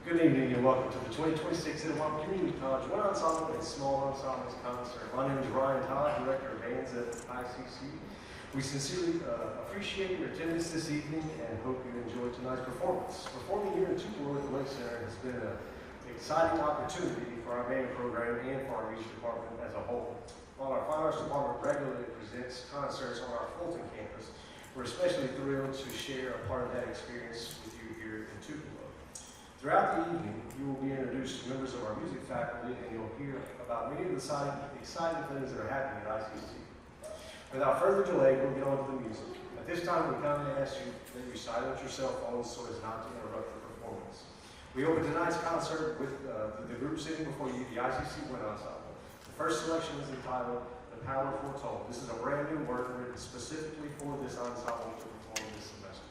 Good evening and welcome to the 2026 Ensembles Community College One Ensemble and Small Ensembles Concert. My name is Ryan Todd, Director of Bands at ICC. We sincerely appreciate your attendance this evening and hope you enjoyed tonight's performance. Performing here in Tupelo at the Lake Center has been an exciting opportunity for our band program and for our music department as a whole. While our fine arts department regularly presents concerts on our Fulton campus, we're especially thrilled to share a part of that experience with you here in Tupelo. Throughout the evening, you will be introduced to members of our music faculty and you'll hear about many of the exciting things that are happening at ICC. Without further delay, we'll get on to the music. At this time, we kindly ask you that you silence your cell phones so as not to interrupt the performance. We open tonight's concert with the group sitting before you, the ICC Wind Ensemble. The first selection is entitled The Power Foretold. This is a brand new work written specifically for this ensemble to perform this semester.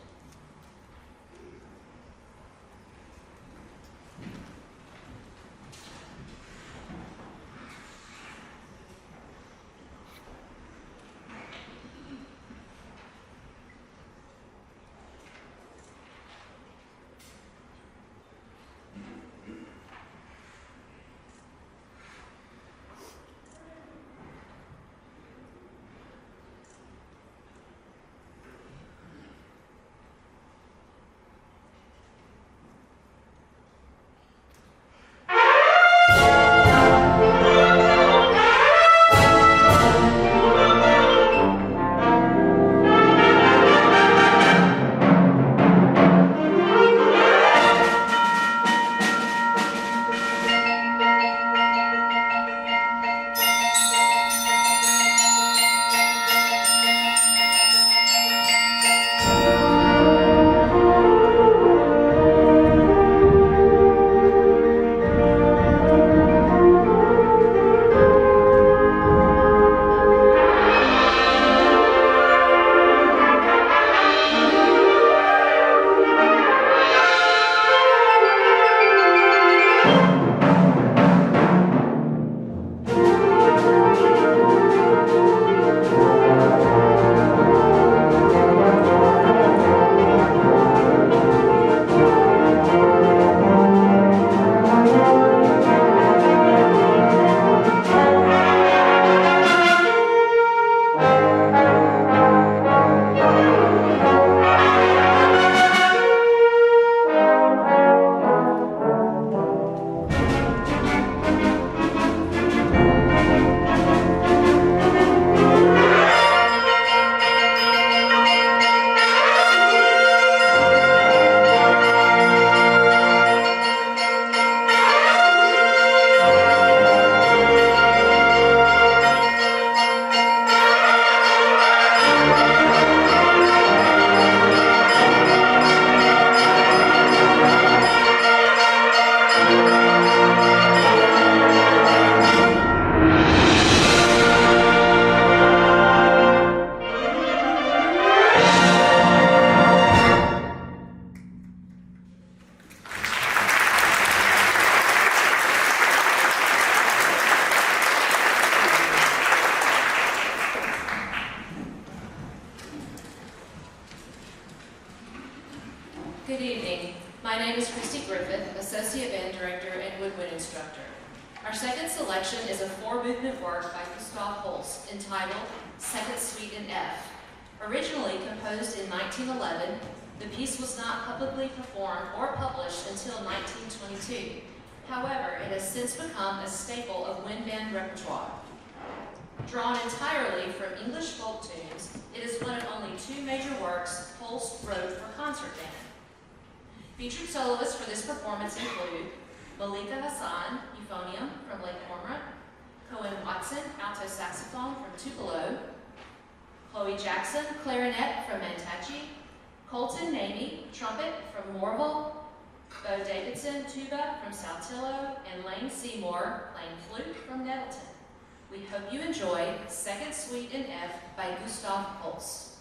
Good evening. My name is Christy Griffith, Associate Band Director and Woodwind Instructor. Our second selection is a four-movement work by Gustav Holst entitled Second Suite in F. Originally composed in 1911, the piece was not publicly performed or published until 1922. However, it has since become a staple of wind band repertoire. Drawn entirely from English folk tunes, it is one of only two major works Holst wrote for concert band. Featured soloists for this performance include Malika Hassan, euphonium from Lake Cormorant, Cohen Watson, alto saxophone from Tupelo, Chloe Jackson, clarinet from Mantachie, Colton Namey, trumpet from Morville, Bo Davidson, tuba from Saltillo, and Lane Seymour, playing flute from Nettleton. We hope you enjoy Second Suite in F by Gustav Holst.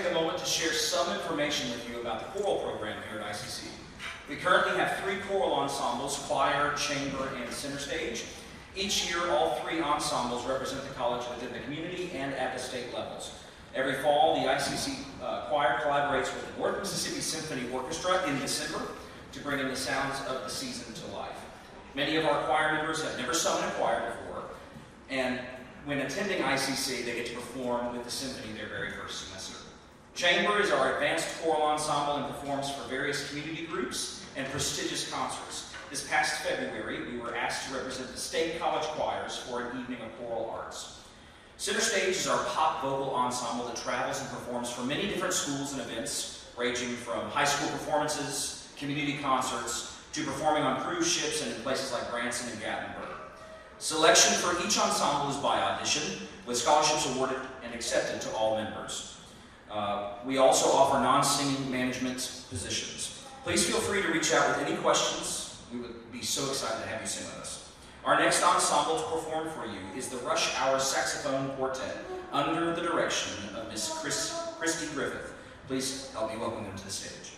take a moment to share some information with you about the choral program here at ICC. We currently have 3 choral ensembles: choir, chamber, and center stage. Each year, all 3 ensembles represent the college within the community and at the state levels. Every fall, the ICC choir collaborates with the North Mississippi Symphony Orchestra in December to bring in the sounds of the season to life. Many of our choir members have never sung in a choir before, and when attending ICC, they get to perform with the symphony their very first semester. Chamber is our advanced choral ensemble and performs for various community groups and prestigious concerts. This past February, we were asked to represent the state college choirs for an evening of choral arts. Center Stage is our pop vocal ensemble that travels and performs for many different schools and events, ranging from high school performances, community concerts, to performing on cruise ships and in places like Branson and Gatlinburg. Selection for each ensemble is by audition, with scholarships awarded and accepted to all members. We also offer non-singing management positions. Please feel free to reach out with any questions. We would be so excited to have you sing with us. Our next ensemble to perform for you is the Rush Hour Saxophone Quartet, under the direction of Miss Christy Griffith. Please help me welcome them to the stage.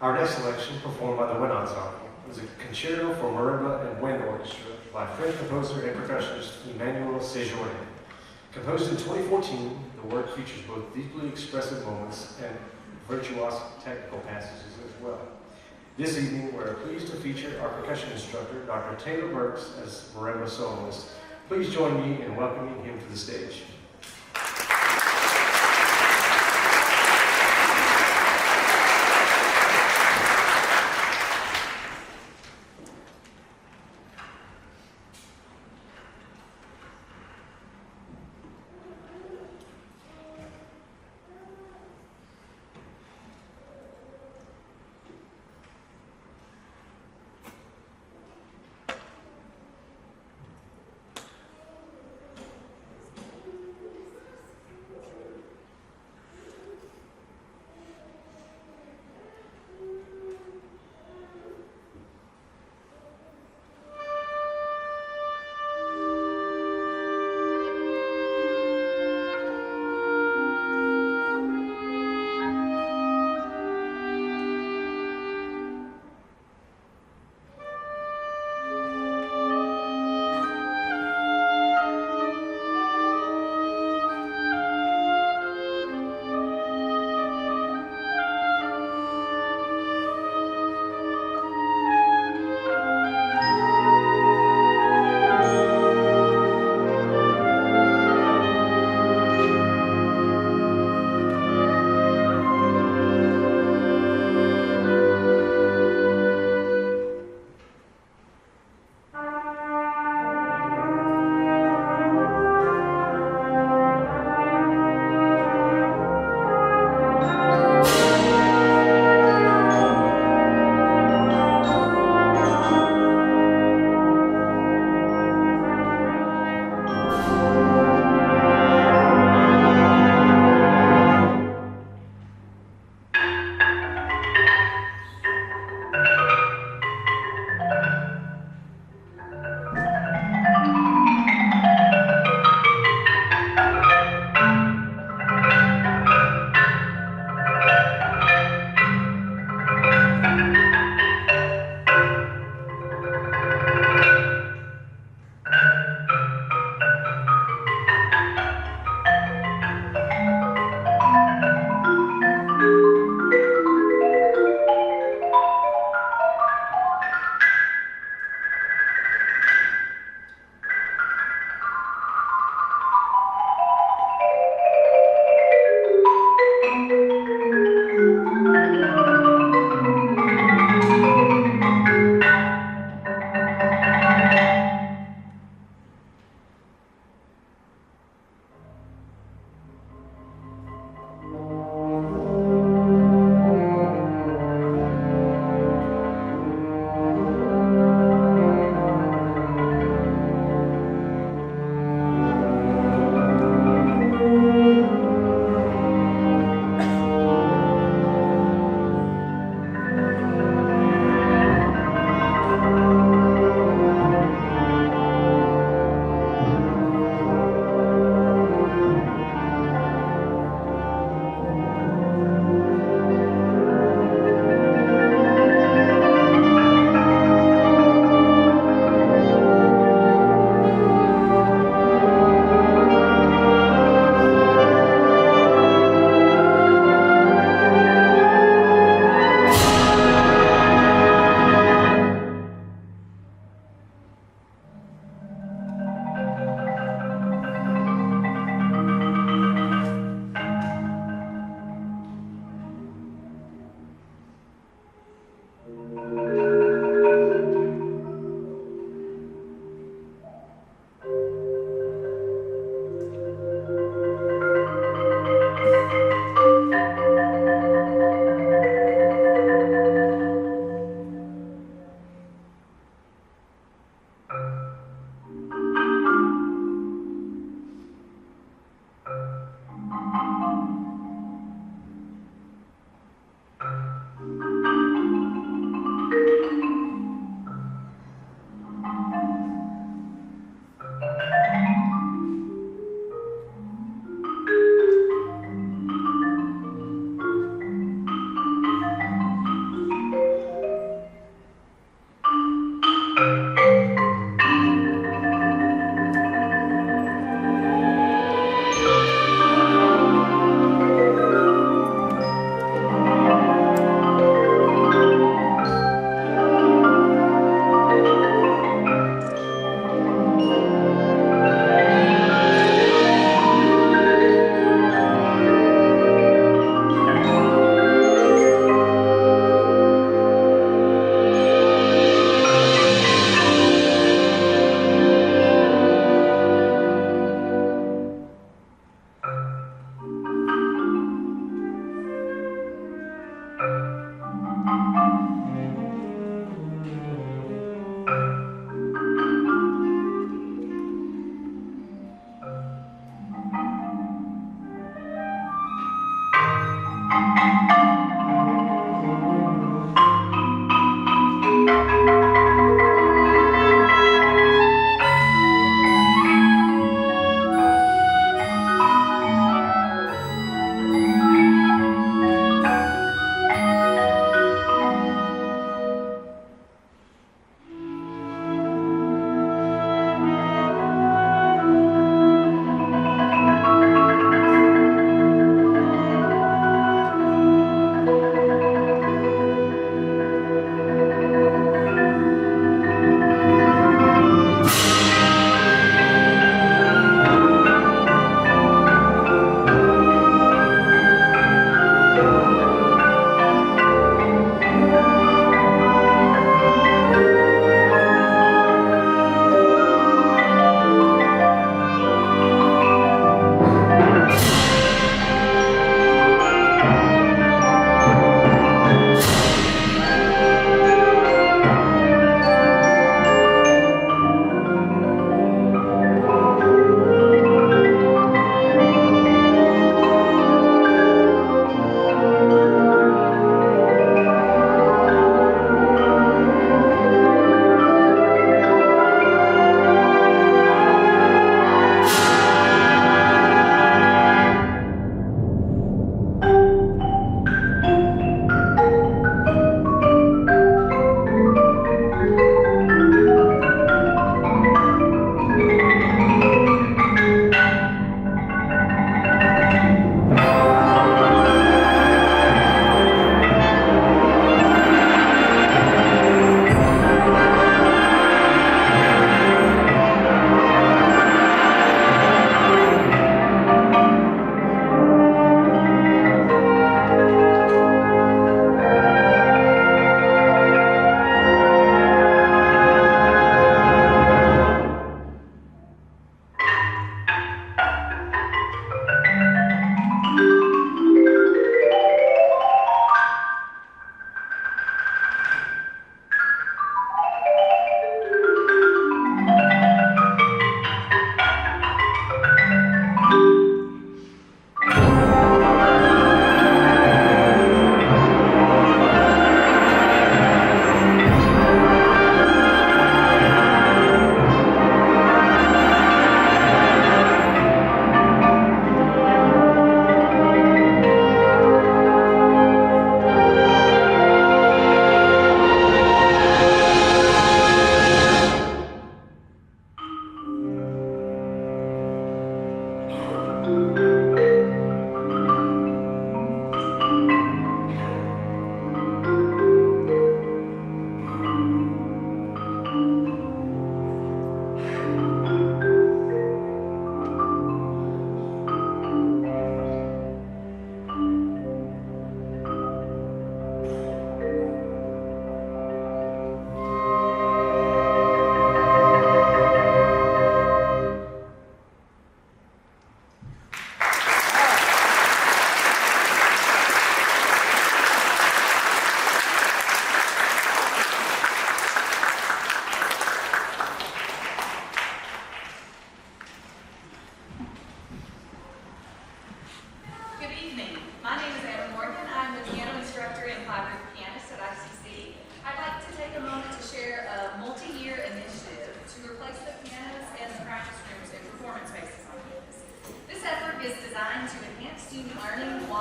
Our next selection, performed by the Wind Ensemble, is a concerto for marimba and wind orchestra by French composer and percussionist Emmanuel Sejourne. Composed in 2014, the work features both deeply expressive moments and virtuosic technical passages as well. This evening, we're pleased to feature our percussion instructor, Dr. Taylor Burks, as marimba soloist. Please join me in welcoming him to the stage.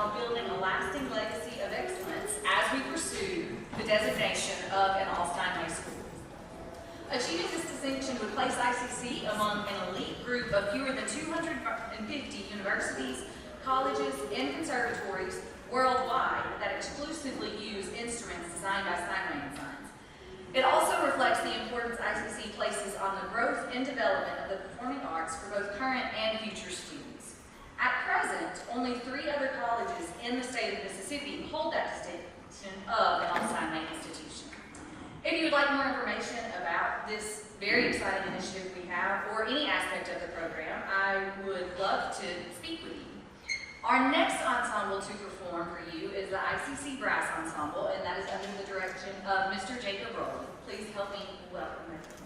on building a lasting legacy of excellence as we pursue the designation of an all-time high school. Achieving this distinction would place ICC among an elite group of fewer than 250 universities, colleges, and conservatories worldwide that exclusively use instruments designed by Steinway & Sons. It also reflects the importance ICC places on the growth and development of the performing arts for both current and future students. At present, only 3 other colleges in the state of Mississippi hold that distinction of an all-Steinway institution. If you would like more information about this very exciting initiative we have, or any aspect of the program, I would love to speak with you. Our next ensemble to perform for you is the ICC Brass Ensemble, and that is under the direction of Mr. Jacob Rowland. Please help me welcome their performance.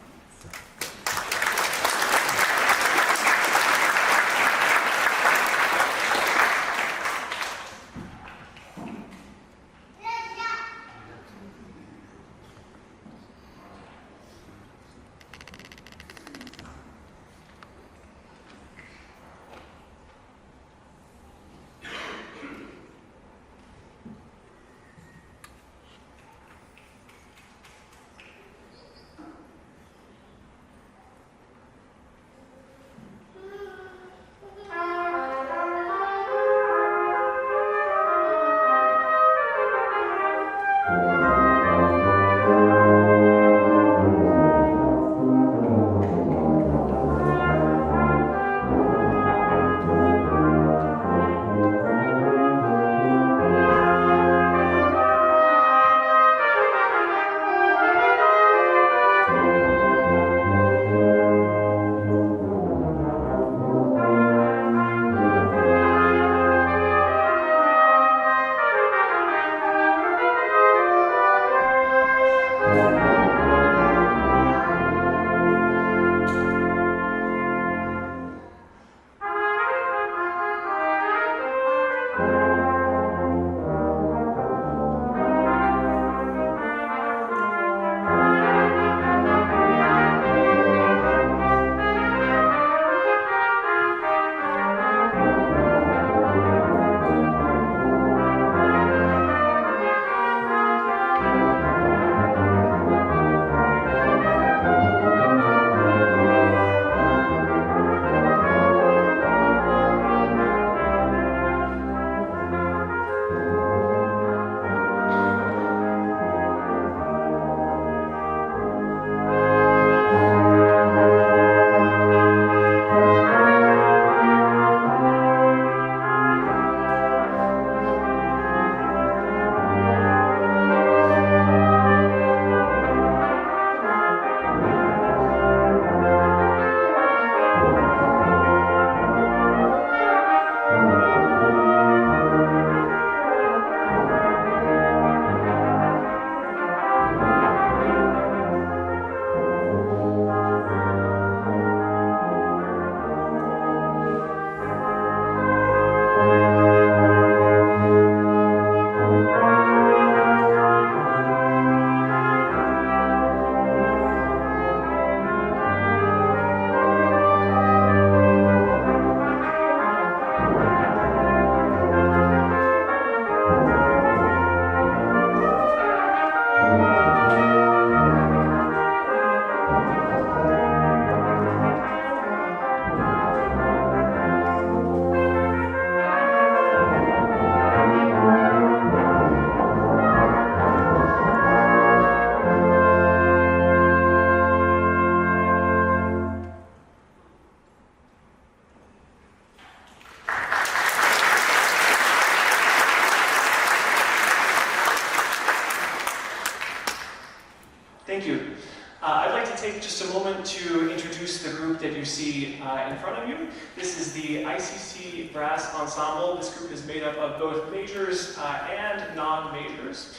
Thank you. I'd like to take just a moment to introduce the group that you see in front of you. This is the ICC Brass Ensemble. This group is made up of both majors and non-majors.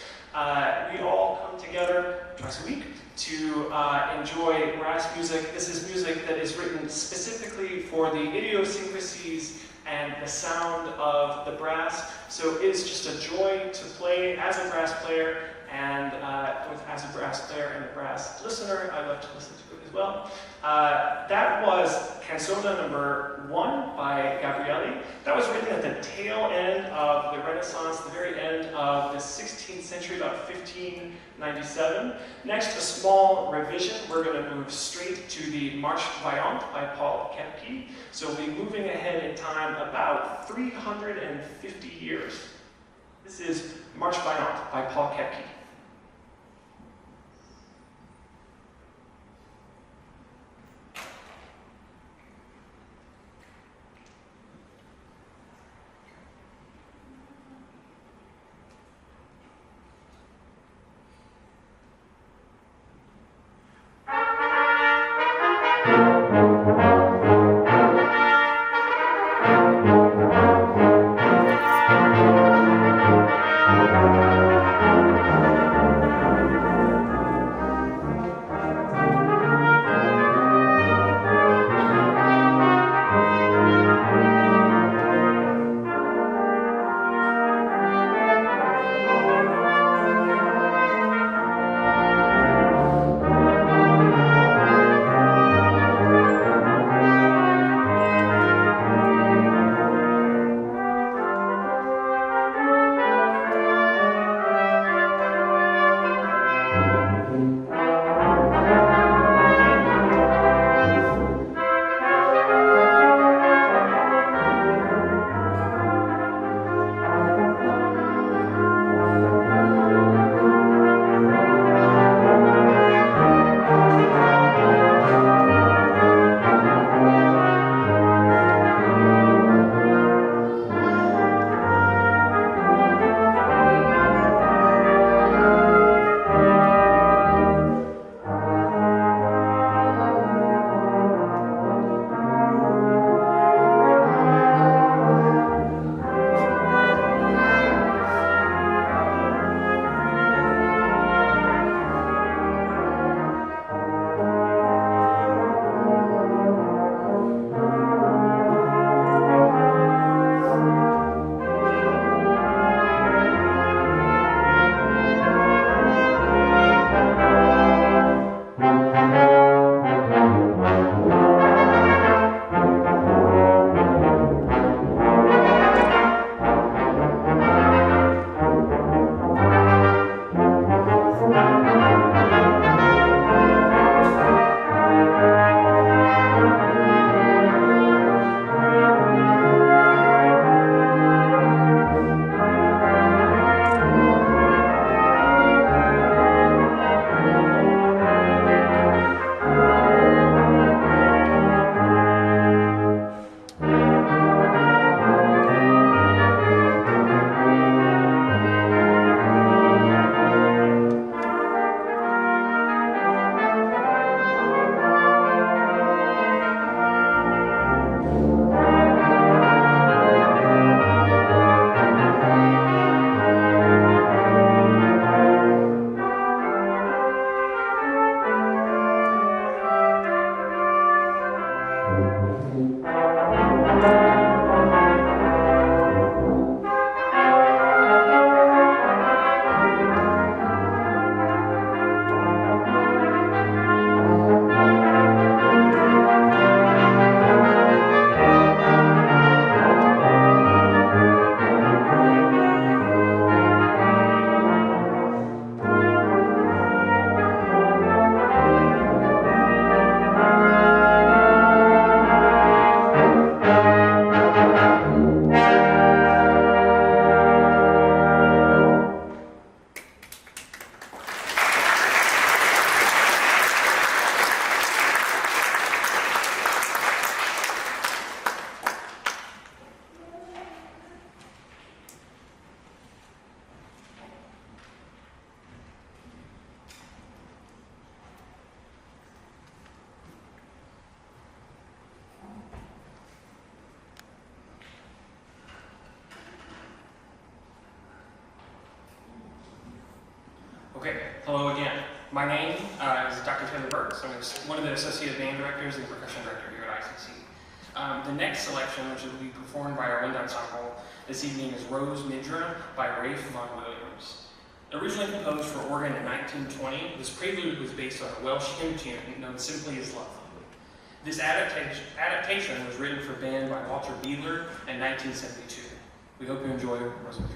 We all come together twice a week to enjoy brass music. This is music that is written specifically for the idiosyncrasies and the sound of the brass. So it is just a joy to play as a brass player and both as a brass player and a brass listener, I love to listen to it as well. That was Canzone number 1 by Gabrieli. That was written at the tail end of the Renaissance, the very end of the 16th century, about 1597. Next, a small revision. We're going to move straight to the Marche Vaillante by Paul Kepke. So we'll be moving ahead in time about 350 years. This is Marche Vaillante by Paul Kepke. Okay, hello again. My name is Dr. Taylor Burks. I'm one of the associate band directors and percussion director here at ICC. The next selection, which will be performed by our wind ensemble this evening, is Rose Midra by Rafe von Williams. Originally composed for organ in 1920, this prelude was based on a Welsh hymn tune known simply as Love. This adaptation was written for band by Walter Beadler in 1972. We hope you enjoy Rosemary.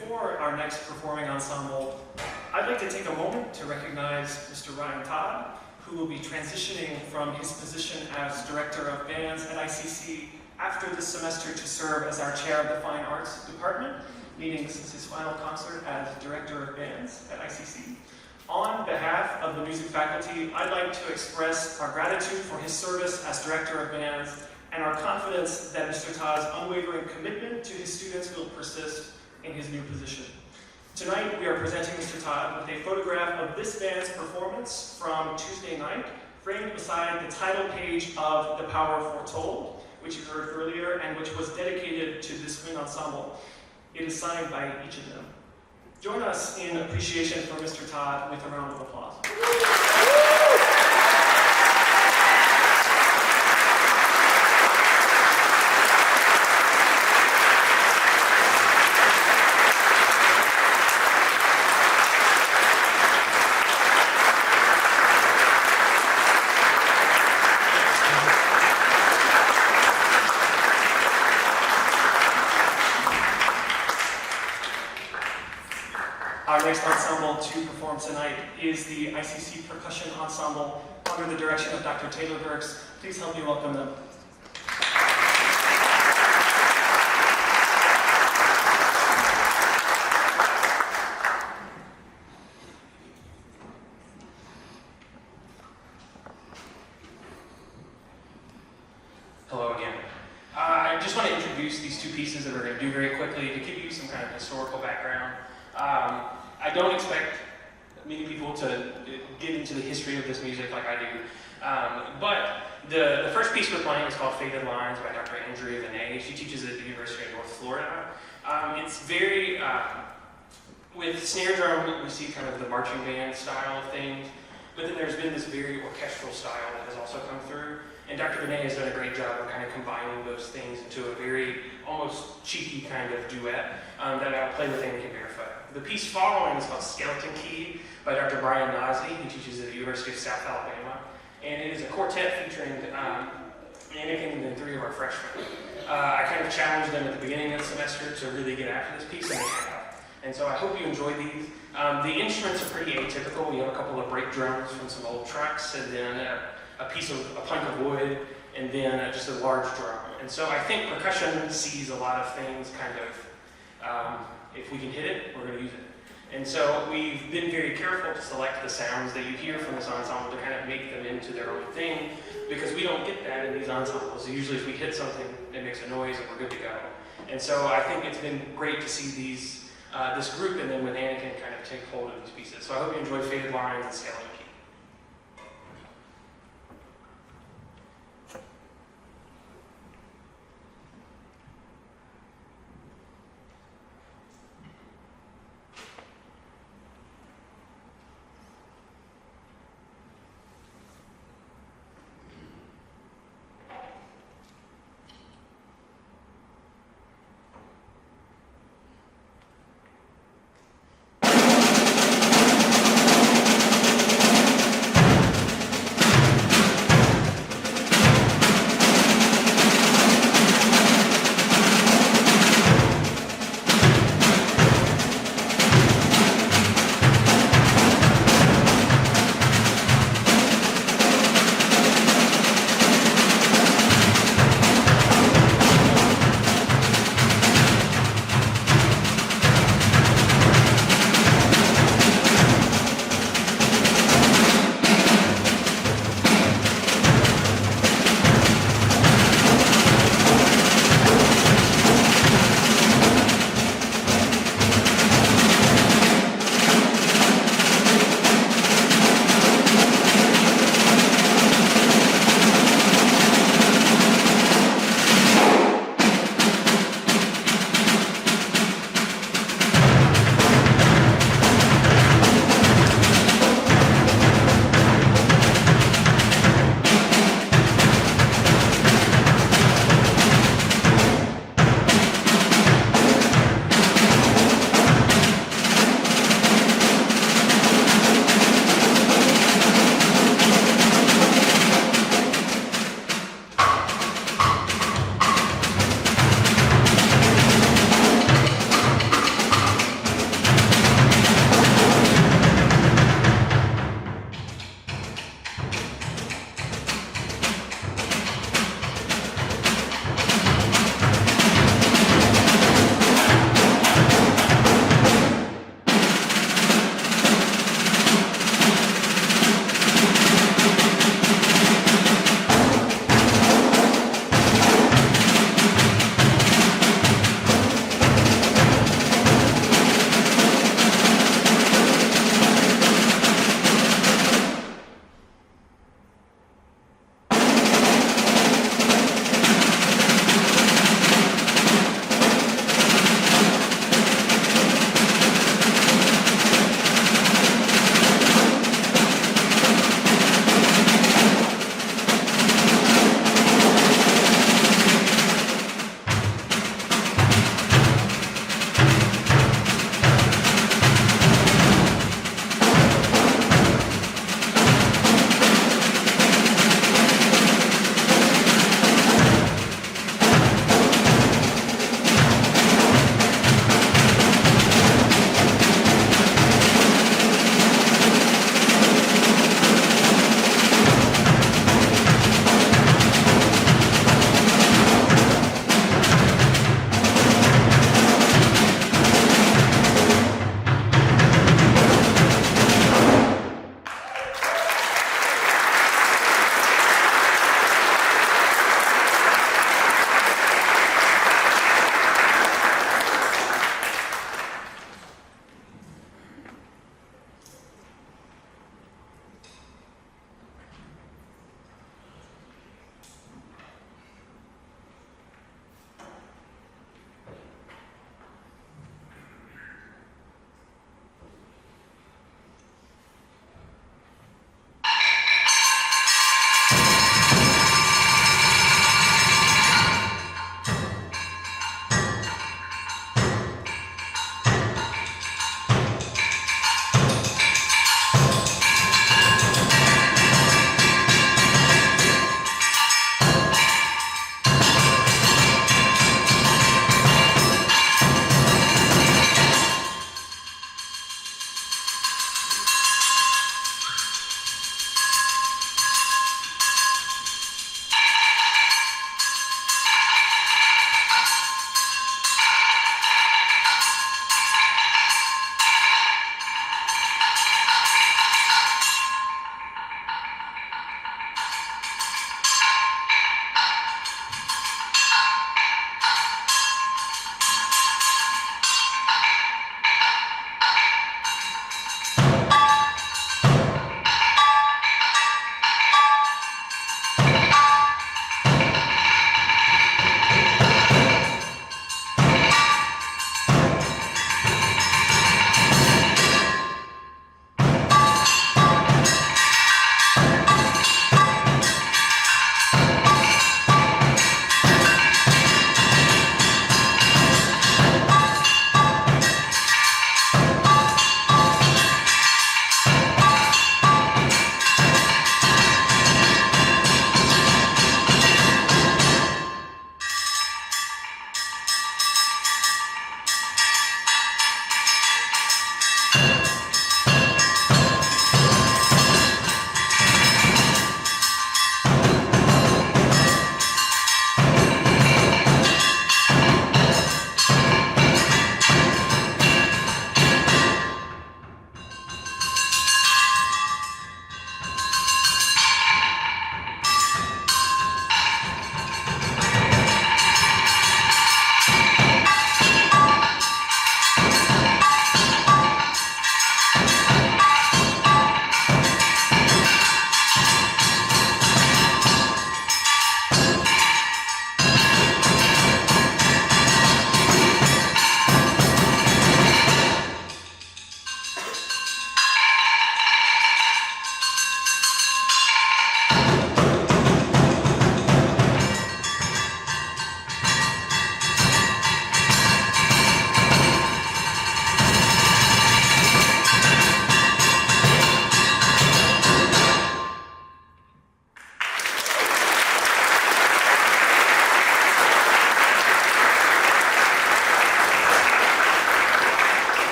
Before our next performing ensemble, I'd like to take a moment to recognize Mr. Ryan Todd, who will be transitioning from his position as Director of Bands at ICC after this semester to serve as our Chair of the Fine Arts Department, meaning this is his final concert as Director of Bands at ICC. On behalf of the music faculty, I'd like to express our gratitude for his service as Director of Bands and our confidence that Mr. Todd's unwavering commitment to his students will persist in his new position. Tonight, we are presenting Mr. Todd with a photograph of this band's performance from Tuesday night, framed beside the title page of The Power Foretold, which you heard earlier, and which was dedicated to this wind ensemble. It is signed by each of them. Join us in appreciation for Mr. Todd with a round of applause. Our next ensemble to perform tonight is the ICC Percussion Ensemble under the direction of Dr. Taylor Burks. Please help me welcome them. Hello again. I just want to introduce these two pieces that we're going to do very quickly to give you some kind of historical background. I don't expect many people to get into the history of this music like I do, but the first piece we're playing is called Faded Lines by Dr. Andrea Vinay. She teaches at the University of North Florida. It's very, with snare drum, we see kind of the marching band style of things, but then there's been this very orchestral style that has also come through. And Dr. Vinay has done a great job of kind of combining those things into a very almost cheeky kind of duet that I'll play with Anakin Barefoot. The piece following is called Skeleton Key by Dr. Brian Nazi, who teaches at the University of South Alabama. And it is a quartet featuring Anakin and then three of our freshmen. I kind of challenged them at the beginning of the semester to really get after this piece, and they have. And so I hope you enjoy these. The instruments are pretty atypical. We have a couple of break drums from some old trucks, and then a plank of wood, and then just a large drum. And so I think percussion sees a lot of things kind of, if we can hit it, we're going to use it. And so we've been very careful to select the sounds that you hear from this ensemble to kind of make them into their own thing, because we don't get that in these ensembles. Usually if we hit something, it makes a noise and we're good to go. And so I think it's been great to see these, this group and then with Anakin kind of take hold of these pieces. So I hope you enjoy Faded Lines and Skeleton Key.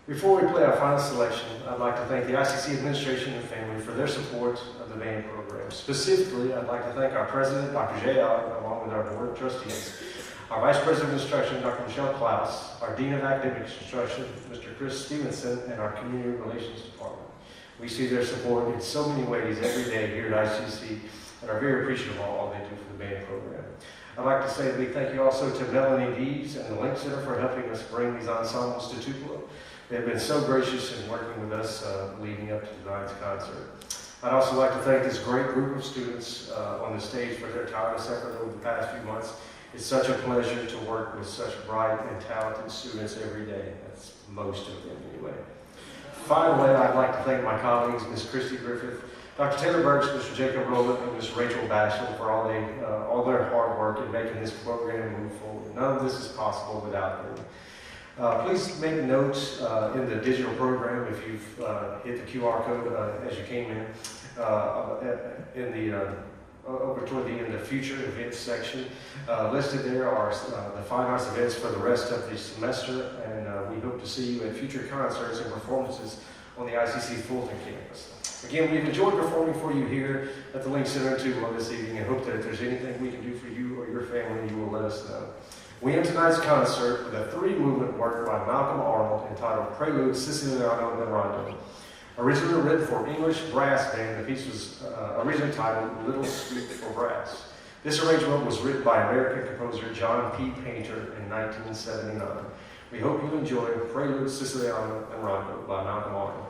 Before we play our final selection, I'd like to thank the ICC administration and family for their support of the band program. Specifically, I'd like to thank our president, Dr. Jay Allen, along with our board of trustees, our vice president of instruction, Dr. Michelle Klaus, our dean of academic instruction, Mr. Chris Stevenson, and our community relations department. We see their support in so many ways every day here at ICC and are very appreciative of all they do for the band program. I'd like to say a big thank you also to Melanie Dees and the Link Center for helping us bring these ensembles to Tupelo. They've been so gracious in working with us leading up to tonight's concert. I'd also like to thank this great group of students on the stage for their tireless effort over the past few months. It's such a pleasure to work with such bright and talented students every day. That's most of them anyway. Finally, I'd like to thank my colleagues, Ms. Christy Griffith, Dr. Taylor Burks, Mr. Jacob Rowland, and Ms. Rachel Basham for all their hard work in making this program move forward. None of this is possible without them. Please make notes in the digital program if you've hit the QR code as you came in over toward the end of future events section. Listed there are the fine arts events for the rest of the semester, and we hope to see you at future concerts and performances on the ICC Fulton campus. Again, we've enjoyed performing for you here at the Link Center in Tupelo this evening, and hope that if there's anything we can do for you or your family, you will let us know. We end tonight's concert with a three-movement work by Malcolm Arnold entitled Prelude Siciliano and Rondo. Originally written for English brass band, the piece was originally titled Little Suite for Brass. This arrangement was written by American composer John P. Painter in 1979. We hope you enjoy Prelude Siciliano and Rondo by Malcolm Arnold.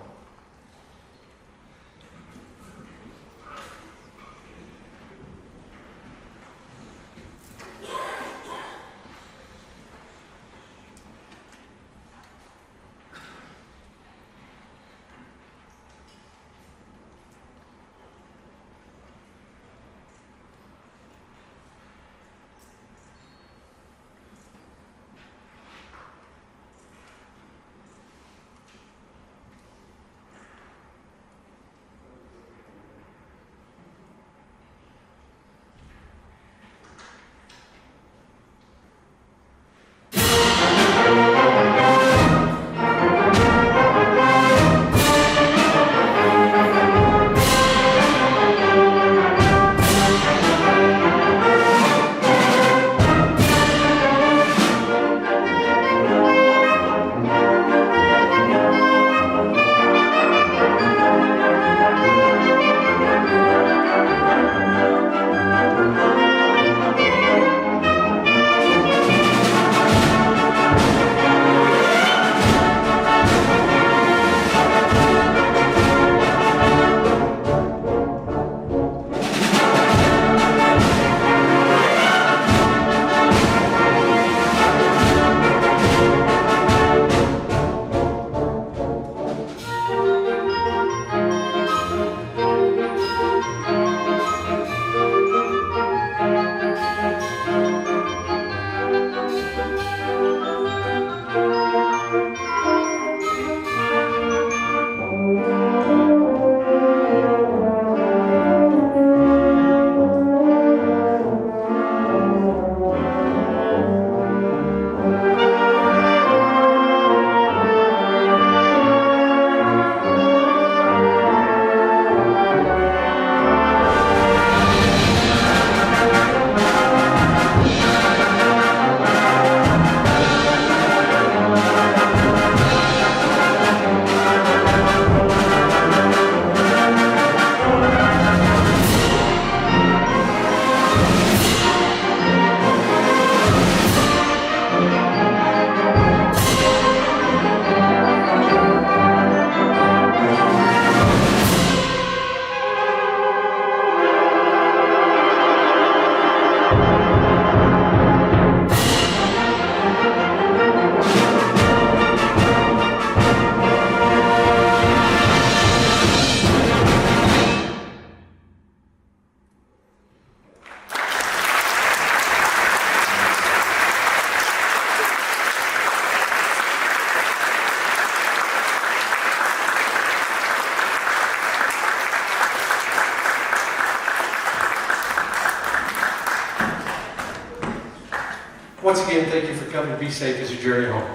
Once again, thank you for coming. Be safe as you journey home.